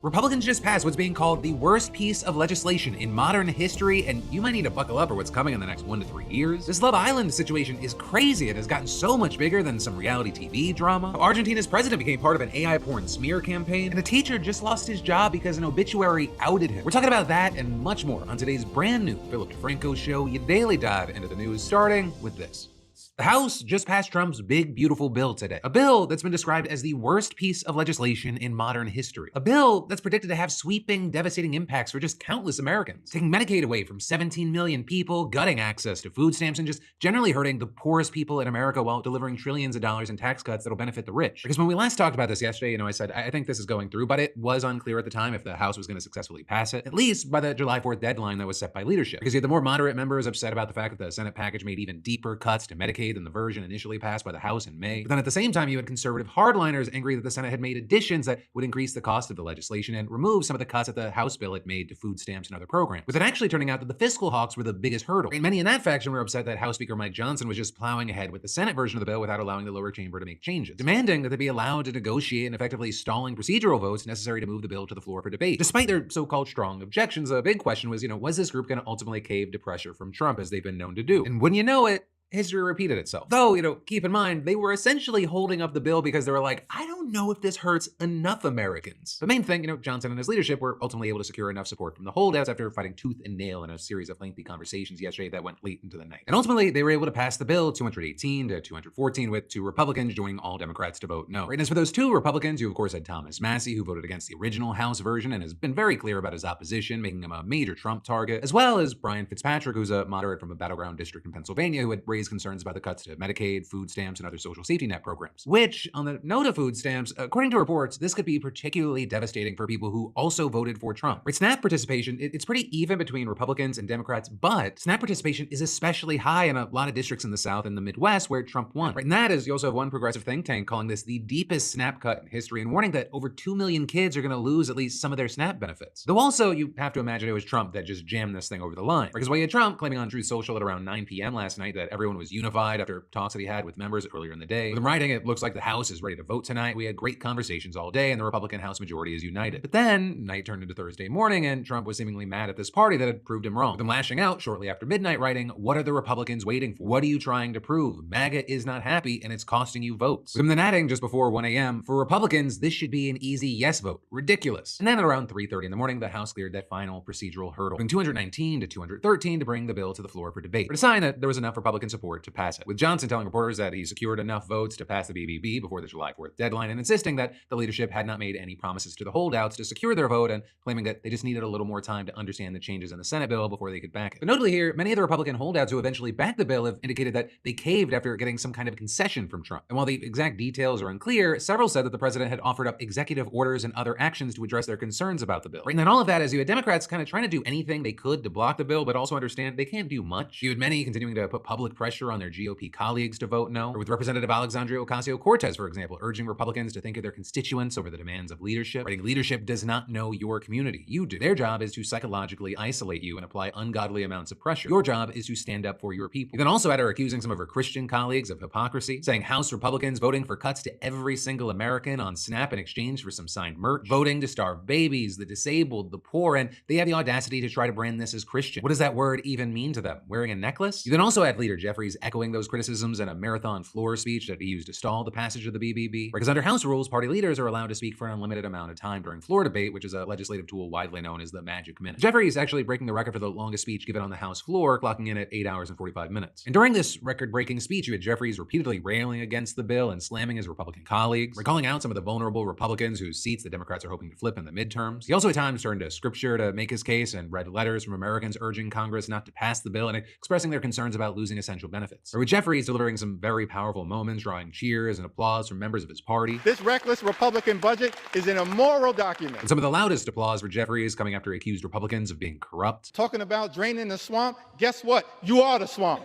Republicans just passed what's being called the worst piece of legislation in modern history, and you might need to buckle up for what's coming in the next 1 to 3 years. This Love Island situation is crazy. It has gotten so much bigger than some reality TV drama. Argentina's president became part of an AI porn smear campaign, and a teacher just lost his job because an obituary outed him. We're talking about that and much more on today's brand new Philip DeFranco show, your daily dive into the news, starting with this. The House just passed Trump's big, beautiful bill today. A bill that's been described as the worst piece of legislation in modern history. A bill that's predicted to have sweeping, devastating impacts for just countless Americans. Taking Medicaid away from 17 million people, gutting access to food stamps, and just generally hurting the poorest people in America while delivering trillions of dollars in tax cuts that'll benefit the rich. Because when we last talked about this yesterday, I said, I think this is going through, but it was unclear at the time if the House was going to successfully pass it, at least by the July 4th deadline that was set by leadership. Because you had the more moderate members upset about the fact that the Senate package made even deeper cuts to Medicaid than the version initially passed by the House in May. But then at the same time, you had conservative hardliners angry that the Senate had made additions that would increase the cost of the legislation and remove some of the cuts that the House bill had made to food stamps and other programs. With it actually turning out that the fiscal hawks were the biggest hurdle. And many in that faction were upset that House Speaker Mike Johnson was just plowing ahead with the Senate version of the bill without allowing the lower chamber to make changes, demanding that they be allowed to negotiate and effectively stalling procedural votes necessary to move the bill to the floor for debate. Despite their so-called strong objections, a big question was, was this group going to ultimately cave to pressure from Trump as they've been known to do? And wouldn't you know it, history repeated itself. Though, keep in mind, they were essentially holding up the bill because they were like, I don't know if this hurts enough Americans. The main thing, Johnson and his leadership were ultimately able to secure enough support from the holdouts after fighting tooth and nail in a series of lengthy conversations yesterday that went late into the night. And ultimately, they were able to pass the bill 218 to 214 with 2 Republicans joining all Democrats to vote no. Right, and as for those 2 Republicans, you of course had Thomas Massie, who voted against the original House version and has been very clear about his opposition, making him a major Trump target, as well as Brian Fitzpatrick, who's a moderate from a battleground district in Pennsylvania who had raised concerns about the cuts to Medicaid, food stamps, and other social safety net programs. Which, on the note of food stamps, according to reports, this could be particularly devastating for people who also voted for Trump. Right, SNAP participation, it's pretty even between Republicans and Democrats, but SNAP participation is especially high in a lot of districts in the South and the Midwest where Trump won. Right, and that is, you also have one progressive think tank calling this the deepest SNAP cut in history and warning that over 2 million kids are going to lose at least some of their SNAP benefits. Though also, you have to imagine it was Trump that just jammed this thing over the line. Because while you had Trump claiming on Truth Social at around 9 p.m. last night that everyone was unified after talks that he had with members earlier in the day. With him writing, it looks like the House is ready to vote tonight. We had great conversations all day and the Republican House majority is united. But then night turned into Thursday morning and Trump was seemingly mad at this party that had proved him wrong. With him lashing out shortly after midnight writing, what are the Republicans waiting for? What are you trying to prove? MAGA is not happy and it's costing you votes. With him then adding just before 1 a.m., for Republicans, this should be an easy yes vote. Ridiculous. And then at around 3:30 in the morning, the House cleared that final procedural hurdle, from 219 to 213 to bring the bill to the floor for debate, but a sign that there was enough Republican support to pass it. With Johnson telling reporters that he secured enough votes to pass the BBB before the July 4th deadline and insisting that the leadership had not made any promises to the holdouts to secure their vote and claiming that they just needed a little more time to understand the changes in the Senate bill before they could back it. But notably here, many of the Republican holdouts who eventually backed the bill have indicated that they caved after getting some kind of concession from Trump. And while the exact details are unclear, several said that the president had offered up executive orders and other actions to address their concerns about the bill. Right, and then all of that as you had Democrats kind of trying to do anything they could to block the bill, but also understand they can't do much. You had many continuing to put public pressure on their GOP colleagues to vote no, or with Representative Alexandria Ocasio-Cortez, for example, urging Republicans to think of their constituents over the demands of leadership. Writing, leadership does not know your community. You do. Their job is to psychologically isolate you and apply ungodly amounts of pressure. Your job is to stand up for your people. You then also had her accusing some of her Christian colleagues of hypocrisy, saying House Republicans voting for cuts to every single American on SNAP in exchange for some signed merch, voting to starve babies, the disabled, the poor, and they have the audacity to try to brand this as Christian. What does that word even mean to them? Wearing a necklace? You then also had Leader Jeffries echoing those criticisms in a marathon floor speech that he used to stall the passage of the BBB. Because under House rules, party leaders are allowed to speak for an unlimited amount of time during floor debate, which is a legislative tool widely known as the magic minute. Jeffries actually breaking the record for the longest speech given on the House floor, clocking in at 8 hours and 45 minutes. And during this record-breaking speech, you had Jeffries repeatedly railing against the bill and slamming his Republican colleagues, recalling out some of the vulnerable Republicans whose seats the Democrats are hoping to flip in the midterms. He also at times turned to scripture to make his case and read letters from Americans urging Congress not to pass the bill and expressing their concerns about losing essential benefits. Or with Jeffries delivering some very powerful moments, drawing cheers and applause from members of his party. This reckless Republican budget is an immoral document. And some of the loudest applause for Jeffries coming after he accused Republicans of being corrupt. Talking about draining the swamp, guess what? You are the swamp.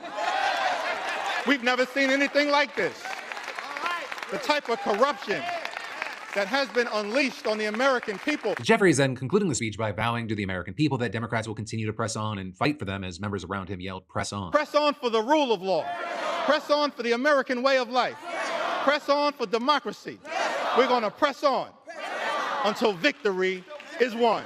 We've never seen anything like this. The type of corruption that has been unleashed on the American people. Jeffries then concluding the speech by vowing to the American people that Democrats will continue to press on and fight for them as members around him yelled, "Press on." Press on for the rule of law. Press on for the American way of life. Press on for democracy. We're going to press on until victory is one.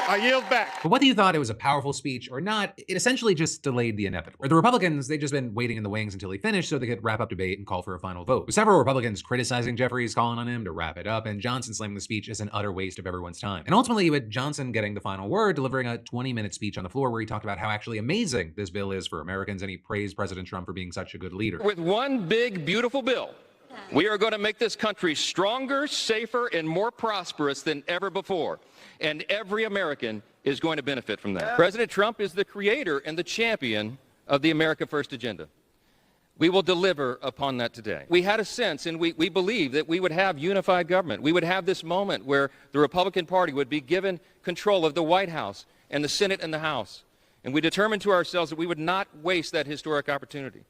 I yield back. But whether you thought it was a powerful speech or not, it essentially just delayed the inevitable. Where the Republicans, they'd just been waiting in the wings until he finished so they could wrap up debate and call for a final vote. With several Republicans criticizing Jeffries, calling on him to wrap it up, and Johnson slamming the speech as an utter waste of everyone's time. And ultimately, with Johnson getting the final word, delivering a 20-minute speech on the floor where he talked about how actually amazing this bill is for Americans, and he praised President Trump for being such a good leader. With one big, beautiful bill, we are going to make this country stronger, safer, and more prosperous than ever before. And every American is going to benefit from that. Yeah. President Trump is the creator and the champion of the America First agenda. We will deliver upon that today. We had a sense, and we believed that we would have unified government. We would have this moment where the Republican Party would be given control of the White House and the Senate and the House. And we determined to ourselves that we would not waste that historic opportunity.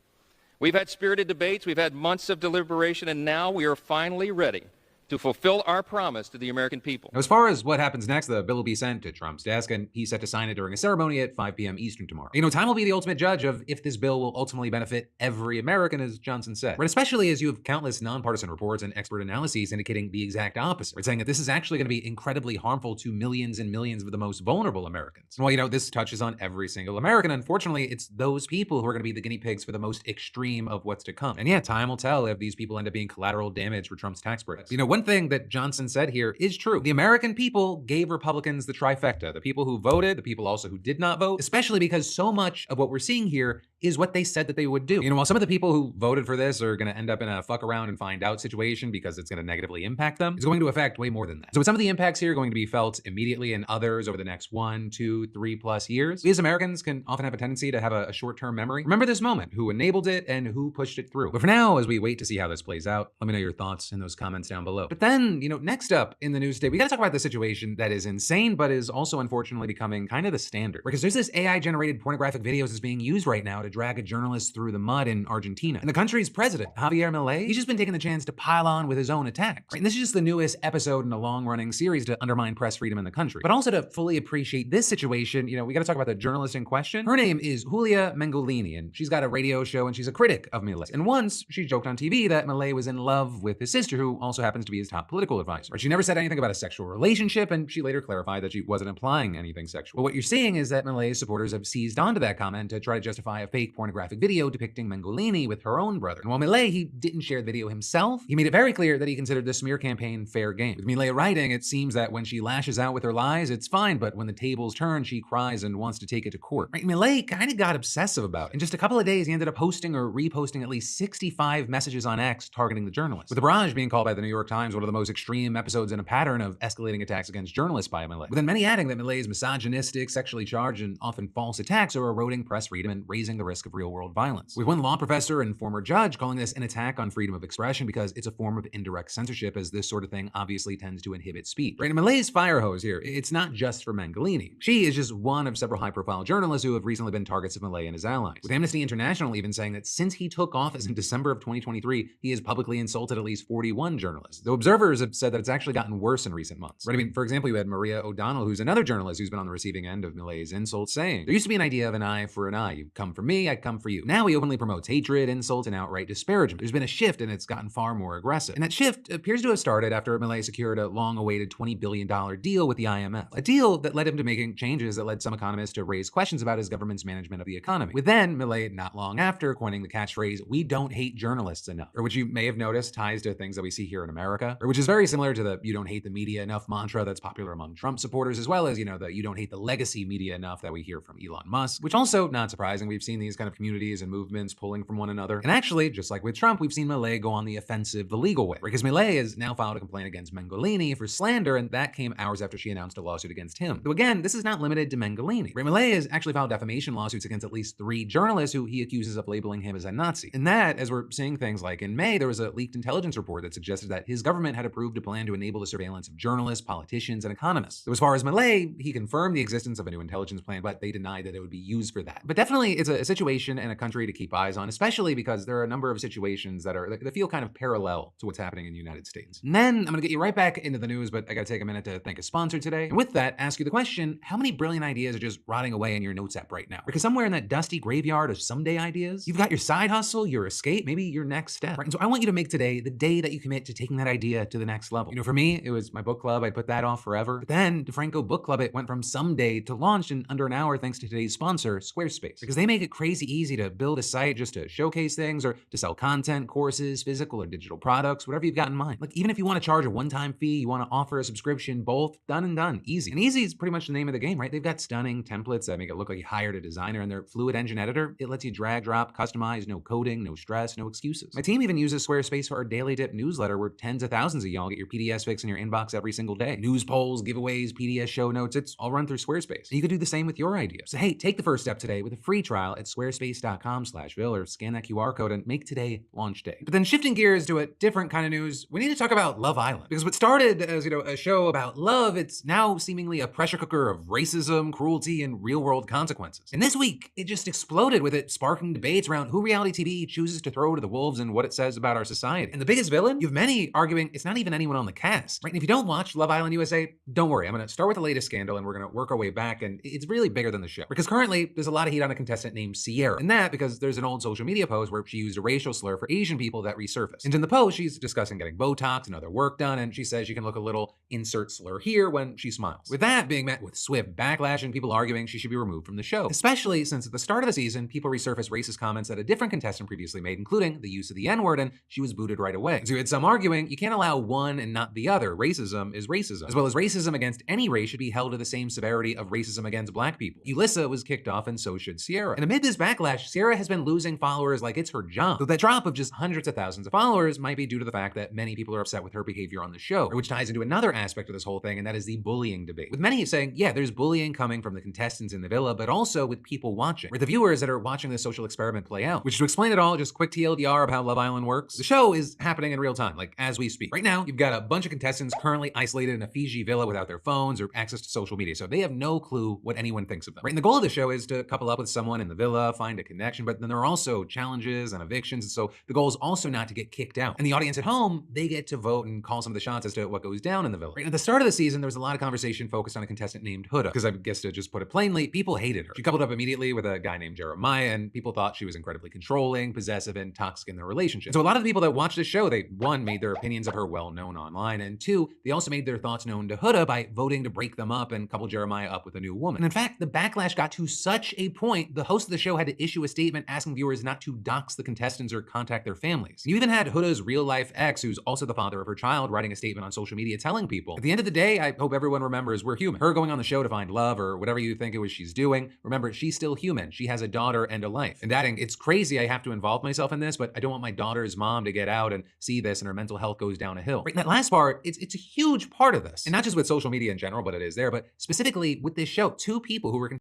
We've had spirited debates, we've had months of deliberation, and now we are finally ready to fulfill our promise to the American people. Now, as far as what happens next, the bill will be sent to Trump's desk, and he's set to sign it during a ceremony at 5 p.m. Eastern tomorrow. You know, time will be the ultimate judge of if this bill will ultimately benefit every American, as Johnson said. But especially as you have countless nonpartisan reports and expert analyses indicating the exact opposite. We're saying that this is actually going to be incredibly harmful to millions and millions of the most vulnerable Americans. And while, you know, this touches on every single American, unfortunately, it's those people who are going to be the guinea pigs for the most extreme of what's to come. And yeah, time will tell if these people end up being collateral damage for Trump's tax breaks. You know, one thing that Johnson said here is true. The American people gave Republicans the trifecta, the people who voted, the people also who did not vote, especially because so much of what we're seeing here is what they said that they would do. You know, while some of the people who voted for this are going to end up in a fuck around and find out situation because it's going to negatively impact them, it's going to affect way more than that. So with some of the impacts here going to be felt immediately and others over the next 1, 2, 3+ years, we as Americans can often have a tendency to have a short-term memory. Remember this moment, who enabled it and who pushed it through. But for now, as we wait to see how this plays out, let me know your thoughts in those comments down below. But then, you know, next up in the news today, we got to talk about the situation that is insane, but is also unfortunately becoming kind of the standard. Because there's this AI-generated pornographic videos that's being used right now to drag a journalist through the mud in Argentina. And the country's president, Javier Milei, he's just been taking the chance to pile on with his own attacks. Right? And this is just the newest episode in a long-running series to undermine press freedom in the country. But also to fully appreciate this situation, you know, we got to talk about the journalist in question. Her name is Julia Mengolini, and she's got a radio show and she's a critic of Milei. And once she joked on TV that Milei was in love with his sister, who also happens to be his top political advisor. But she never said anything about a sexual relationship, and she later clarified that she wasn't implying anything sexual. But what you're seeing is that Milei's supporters have seized onto that comment to try to justify a fake pornographic video depicting Mengolini with her own brother. And while Milei, he didn't share the video himself, he made it very clear that he considered the smear campaign fair game. With Milei writing, it seems that when she lashes out with her lies, it's fine, but when the tables turn, she cries and wants to take it to court. Right? Milei kind of got obsessive about it. In just a couple of days, he ended up posting or reposting at least 65 messages on X targeting the journalist, with the barrage being called by the New York Times one of the most extreme episodes in a pattern of escalating attacks against journalists by Milei. With then many adding that Milei's misogynistic, sexually charged, and often false attacks are eroding press freedom and raising the risk of real-world violence. With one law professor and former judge calling this an attack on freedom of expression because it's a form of indirect censorship, as this sort of thing obviously tends to inhibit speech. Right? And Milei's fire hose here, it's not just for Mengolini. She is just one of several high-profile journalists who have recently been targets of Milei and his allies. With Amnesty International even saying that since he took office in December of 2023, he has publicly insulted at least 41 journalists. Though observers have said that it's actually gotten worse in recent months. Right? I mean, for example, you had Maria O'Donnell, who's another journalist who's been on the receiving end of Milei's insults, saying, "There used to be an idea of an eye for an eye. You come for me, I come for you. Now he openly promotes hatred, insult, and outright disparagement. There's been a shift and it's gotten far more aggressive." And that shift appears to have started after Milei secured a long-awaited $20 billion deal with the IMF. A deal that led him to making changes that led some economists to raise questions about his government's management of the economy. With then Milei not long after coining the catchphrase, "We don't hate journalists enough," or which you may have noticed ties to things that we see here in America, or which is very similar to the "you don't hate the media enough" mantra that's popular among Trump supporters, as well as, you know, the "you don't hate the legacy media enough" that we hear from Elon Musk, which also, not surprising, we've seen these kind of communities and movements pulling from one another. And actually, just like with Trump, we've seen Milei go on the offensive the legal way, because Milei has now filed a complaint against Mengolini for slander, and that came hours after she announced a lawsuit against him. Though again, this is not limited to Mengolini. Milei has actually filed defamation lawsuits against at least 3 journalists who he accuses of labeling him as a Nazi. And that, as we're seeing things like in May, there was a leaked intelligence report that suggested that his government had approved a plan to enable the surveillance of journalists, politicians, and economists. So as far as Milei, he confirmed the existence of a new intelligence plan, but they denied that it would be used for that. But definitely, it's a situation and a country to keep eyes on, especially because there are a number of situations that feel kind of parallel to what's happening in the United States. And then I'm gonna get you right back into the news, but I gotta take a minute to thank a sponsor today. And with that, ask you the question, how many brilliant ideas are just rotting away in your notes app right now? Because somewhere in that dusty graveyard of someday ideas, you've got your side hustle, your escape, maybe your next step. Right? And so I want you to make today the day that you commit to taking that idea idea to the next level. For me, it was my book club. I put that off forever. But then DeFranco Book Club, it went from someday to launched in under an hour thanks to today's sponsor, Squarespace. Because they make it crazy easy to build a site just to showcase things or to sell content, courses, physical or digital products, whatever you've got in mind. Like even if you want to charge a one-time fee, you want to offer a subscription, both done and done, easy. And easy is pretty much the name of the game, right? They've got stunning templates that make it look like you hired a designer, and their Fluid Engine editor, it lets you drag, drop, customize, no coding, no stress, no excuses. My team even uses Squarespace for our Daily Dip newsletter where tens of thousands of y'all get your PDS fix in your inbox every single day. News polls, giveaways, PDS show notes, it's all run through Squarespace. And you could do the same with your ideas. So hey, take the first step today with a free trial at squarespace.com/Bill or scan that QR code and make today launch day. But then shifting gears to a different kind of news, we need to talk about Love Island. Because what started as, a show about love, it's now seemingly a pressure cooker of racism, cruelty, and real-world consequences. And this week, it just exploded with it sparking debates around who reality TV chooses to throw to the wolves and what it says about our society. And the biggest villain? You have many arguing it's not even anyone on the cast, right? And if you don't watch Love Island USA, don't worry. I'm gonna start with the latest scandal and we're gonna work our way back, and it's really bigger than the show. Because currently, there's a lot of heat on a contestant named Sierra. And that because there's an old social media post where she used a racial slur for Asian people that resurfaced. And in the post, she's discussing getting Botox and other work done, and she says she can look a little insert slur here when she smiles. With that being met with swift backlash and people arguing she should be removed from the show. Especially since at the start of the season, people resurfaced racist comments that a different contestant previously made, including the use of the N-word, and she was booted right away. So you had some arguing, you can't allow one and not the other. Racism is racism. As well as racism against any race should be held to the same severity of racism against black people. Ulyssa was kicked off and so should Sierra. And amid this backlash, Sierra has been losing followers like it's her job. Though that drop of just hundreds of thousands of followers might be due to the fact that many people are upset with her behavior on the show, which ties into another aspect of this whole thing, and that is the bullying debate. With many saying, yeah, there's bullying coming from the contestants in the villa, but also with people watching, or the viewers that are watching this social experiment play out. Which, to explain it all, just quick TLDR of how Love Island works. The show is happening in real time, like as we speak. Right now, you've got a bunch of contestants currently isolated in a Fiji villa without their phones or access to social media, so they have no clue what anyone thinks of them. Right, and the goal of the show is to couple up with someone in the villa, find a connection, but then there are also challenges and evictions, and so the goal is also not to get kicked out. And the audience at home, they get to vote and call some of the shots as to what goes down in the villa. Right, at the start of the season, there was a lot of conversation focused on a contestant named Huda, because I guess to just put it plainly, people hated her. She coupled up immediately with a guy named Jeremiah, and people thought she was incredibly controlling, possessive, and toxic in their relationship. So a lot of the people that watched the show, they, one, made their opinions of her well known online, and two, they also made their thoughts known to Huda by voting to break them up and couple Jeremiah up with a new woman. And in fact, the backlash got to such a point, the host of the show had to issue a statement asking viewers not to dox the contestants or contact their families. You even had Huda's real-life ex, who's also the father of her child, writing a statement on social media telling people, at the end of the day, I hope everyone remembers we're human. Her going on the show to find love or whatever you think it was she's doing, remember, she's still human. She has a daughter and a life. And adding, it's crazy I have to involve myself in this, but I don't want my daughter's mom to get out and see this and her mental health goes down a hill. Right, and that last part, it's a huge part of this. And not just with social media in general, but it is there, but specifically with this show, two people who were